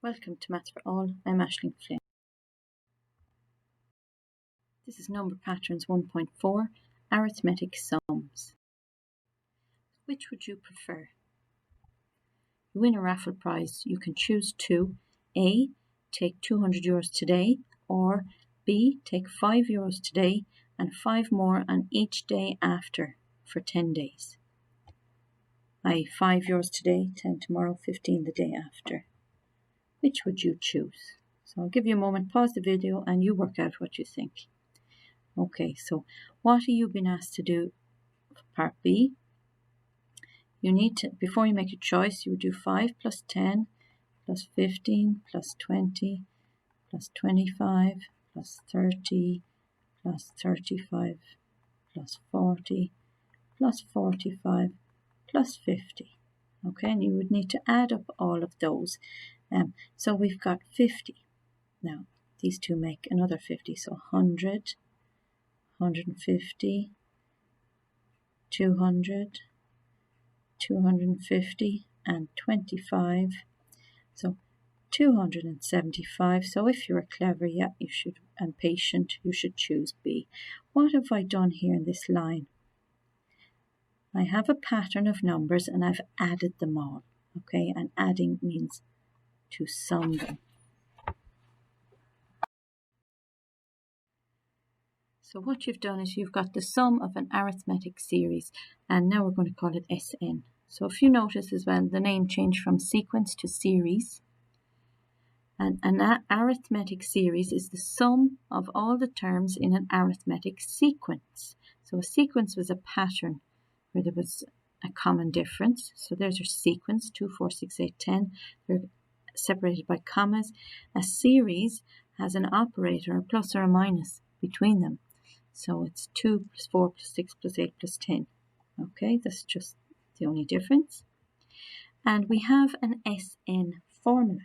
Welcome to Maths for All. I'm Aisling Flynn. This is Number Patterns 1.4, Arithmetic Sums. Which would you prefer? You win a raffle prize. You can choose to A. Take €200 today, or B. Take €5 today and 5 more on each day after for 10 days. i.e. €5 today, 10 tomorrow, 15 the day after. Which would you choose? So I'll give you a moment, pause the video, and you work out what you think. Okay, so what have you been asked to do for part B? You need to, before you make a choice, you would do 5 plus 10 plus 15 plus 20 plus 25 plus 30 plus 35 plus 40 plus 45 plus 50. Okay, and you would need to add up all of those. So we've got 50. Now, these two make another 50, so 100, 150, 200, 250, and 25. So 275. So if you're clever, yeah, you should, and patient, you should choose B. What have I done here in this line? I have a pattern of numbers and I've added them all. Okay, and adding means to sum them. So what you've done is you've got the sum of an arithmetic series, and now we're going to call it SN. So if you notice as well, the name changed from sequence to series. And an arithmetic series is the sum of all the terms in an arithmetic sequence. So a sequence was a pattern where there was a common difference. So there's your sequence, 2, 4, 6, 8, 10. They're separated by commas. A series has an operator, a plus or a minus, between them. So it's 2 plus 4 plus 6 plus 8 plus 10. Okay, that's just the only difference. And we have an SN formula.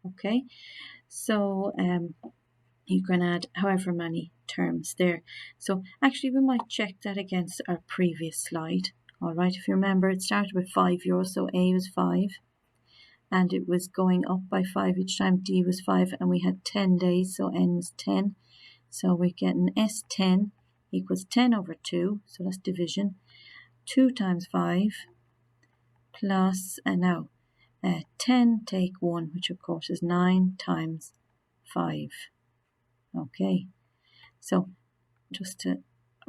Okay, so you can add however many terms there. So actually we might check that against our previous slide. All right, if you remember, it started with €5, so A was 5. And it was going up by 5 each time. D was 5, and we had 10 days, so N was 10. So we get an S10 equals 10 over 2, so that's division. 2 times 5 plus, and now 10 take 1, which of course is 9 times 5. Okay, so just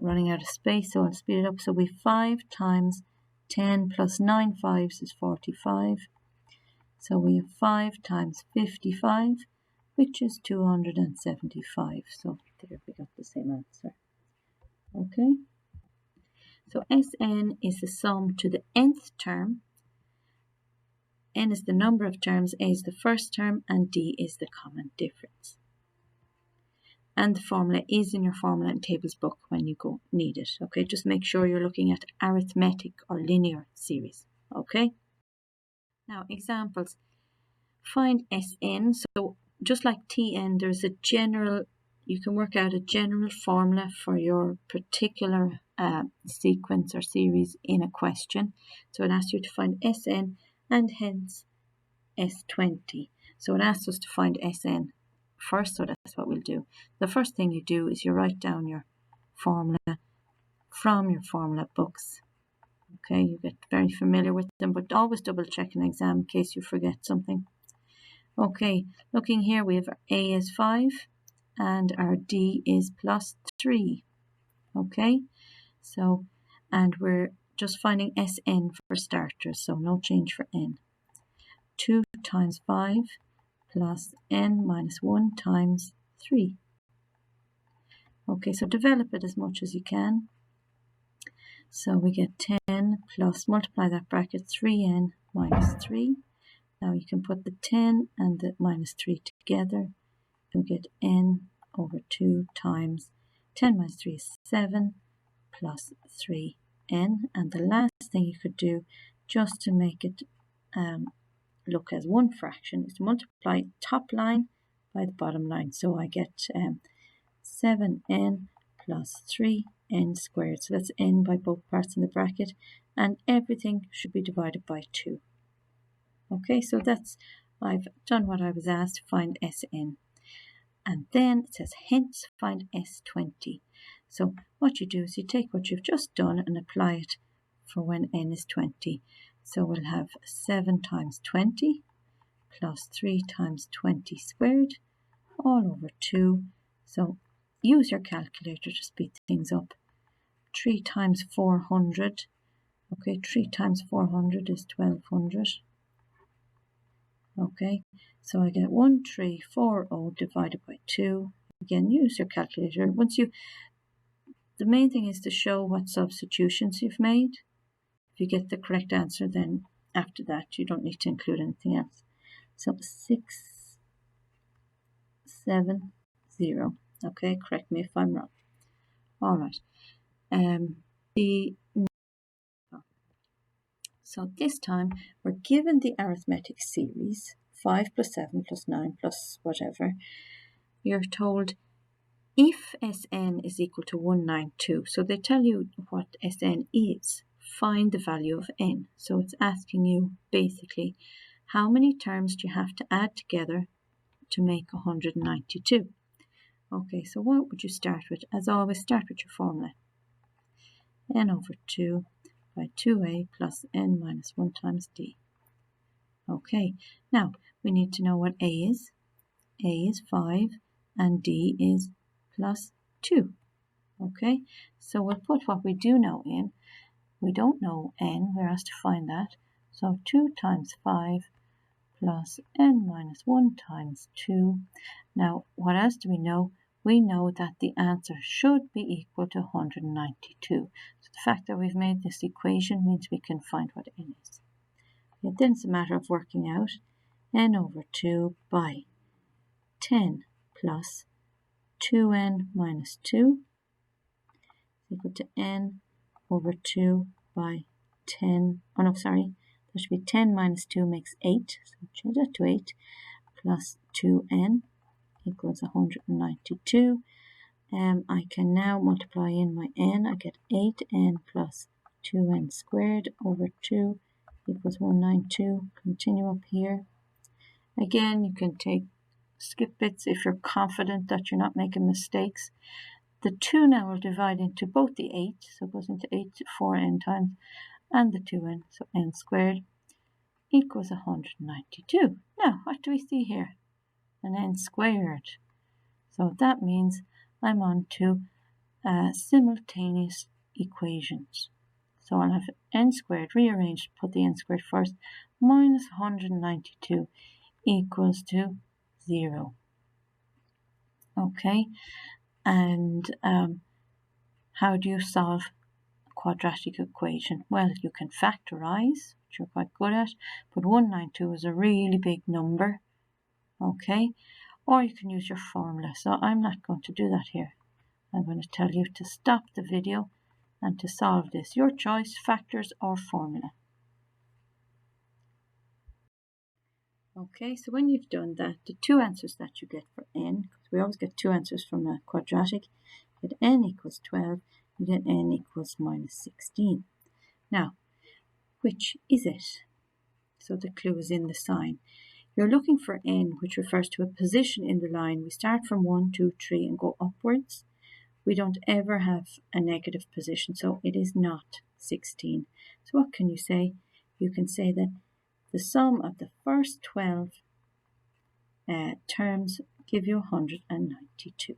running out of space, so I'll speed it up. So we 5 times 10 plus 9 fives is 45. So we have 5 times 55, which is 275. So there we got the same answer. Okay. So SN is the sum to the nth term. N is the number of terms, A is the first term, and D is the common difference. And the formula is in your formula and tables book when you go need it. Okay, just make sure you're looking at arithmetic or linear series. Okay. Now examples. Find SN. So just like TN, there's a general, you can work out a general formula for your particular sequence or series in a question. So it asks you to find SN and hence S20. So it asks us to find SN first, so that's what we'll do. The first thing you do is you write down your formula from your formula books. Okay, you get very familiar with them, but always double check an exam in case you forget something. Okay, looking here, we have our A is 5 and our D is plus 3. Okay, so, and we're just finding SN for starters, so no change for N. 2 times 5 plus N minus 1 times 3. Okay, so develop it as much as you can. So we get 10 plus, multiply that bracket, 3N minus 3. Now you can put the 10 and the minus 3 together. You get N over 2 times 10 minus 3 is 7 plus 3N. And the last thing you could do, just to make it look as one fraction, is to multiply top line by the bottom line. So I get 7N plus 3N squared. So that's N by both parts in the bracket. And everything should be divided by 2. Okay, so that's I've done what I was asked, find Sn. And then it says, hence find S20. So what you do is you take what you've just done and apply it for when n is 20. So we'll have 7 times 20 plus 3 times 20 squared all over 2. So use your calculator to speed things up. 3 times 400. Okay, 3 times 400 is 1200. Okay, so I get 1340 divided by 2. Again, use your calculator. The main thing is to show what substitutions you've made. If you get the correct answer, then after that you don't need to include anything else. So 670. Okay, correct me if I'm wrong. All right. So this time we're given the arithmetic series 5 plus 7 plus 9 plus whatever. You're told if Sn is equal to 192, so they tell you what Sn is, find the value of n. So it's asking you basically how many terms do you have to add together to make 192. Okay, so what would you start with? As always, start with your formula. N over 2 by 2a plus n minus 1 times d. Okay, now we need to know what a is. A is 5 and d is plus 2. Okay, so we'll put what we do know in. We don't know n, we're asked to find that. So 2 times 5 plus n minus 1 times 2. Now, what else do we know? We know that the answer should be equal to 192. So the fact that we've made this equation means we can find what n is. And then it's a matter of working out n over 2 by 10 plus 2n minus 2 equal to n over 2 by 10. Oh no, sorry. That should be 10 minus 2 makes 8. So change that to 8 plus 2n equals 192. I can now multiply in my n. I get 8n plus 2n squared over 2 equals 192. Continue up here. Again, you can skip bits if you're confident that you're not making mistakes. The 2 now will divide into both the 8, so it goes into 8 4n times, and the 2n, so n squared equals 192. Now, what do we see here? An n squared. So that means I'm on to simultaneous equations. So I'll have n squared rearranged, put the n squared first, minus 192 equals to 0. Okay, and how do you solve a quadratic equation? Well, you can factorize, which you're quite good at, but 192 is a really big number. Okay, or you can use your formula. So I'm not going to do that here. I'm going to tell you to stop the video and to solve this. Your choice, factors or formula. Okay, so when you've done that, the two answers that you get for n, because we always get two answers from a quadratic, you get n equals 12, you get n equals minus 16. Now, which is it? So the clue is in the sign. You're looking for n, which refers to a position in the line. We start from 1, 2, 3 and go upwards. We don't ever have a negative position, so it is not 16. So what can you say? You can say that the sum of the first 12 terms give you 192.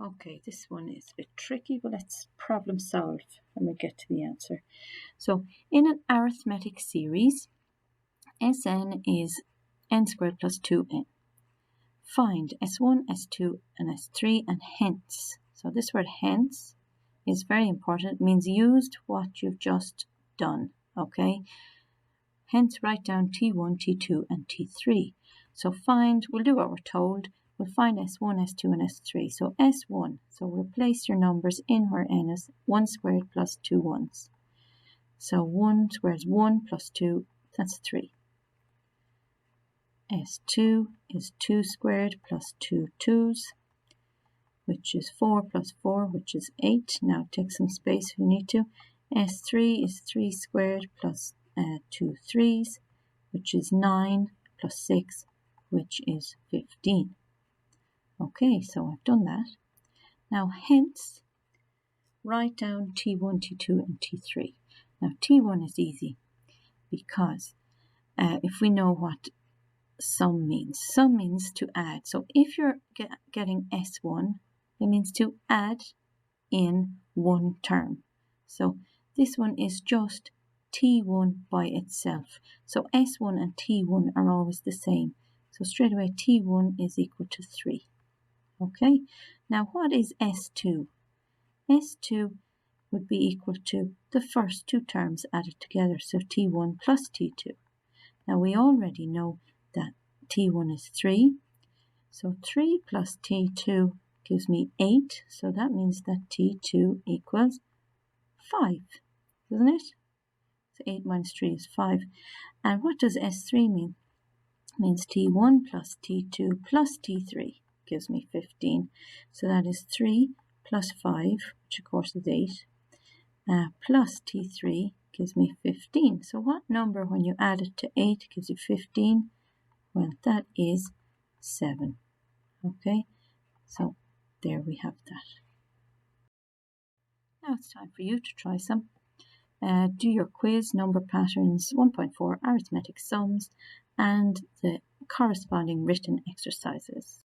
Okay, this one is a bit tricky, but let's problem solve and we'll get to the answer. So in an arithmetic series, Sn is n squared plus 2n. Find S1, S2, and S3, and hence. So this word hence is very important. It means used what you've just done, okay? Hence write down T1, T2, and T3. So we'll do what we're told. We'll find S1, S2, and S3. So S1, so replace your numbers in where n is 1 squared plus 2 1s. So 1 squared is 1 plus 2, that's 3. S2 is 2 squared plus 2 2s, which is 4 plus 4, which is 8. Now take some space if you need to. S3 is 3 squared plus 2 3s, which is 9, plus 6, which is 15. Okay, so I've done that. Now, hence, write down T1, T2, and T3. Now, T1 is easy because if we know what sum means to add. So if you're getting S1, it means to add in one term. So this one is just T1 by itself. So S1 and T1 are always the same. So straight away T1 is equal to 3. Okay, now what is S2? S2 would be equal to the first two terms added together, so T1 plus T2. Now we already know that T1 is 3, so 3 plus T2 gives me 8, so that means that T2 equals 5, doesn't it? So 8 minus 3 is 5. And what does S3 mean? It means T1 plus T2 plus T3 gives me 15. So that is 3 plus 5, which of course is 8, plus T3 gives me 15. So what number, when you add it to 8, gives you 15? Well, that is 7. Okay, so there we have that. Now it's time for you to try some. Do your quiz, number patterns 1.4 arithmetic sums, and the corresponding written exercises.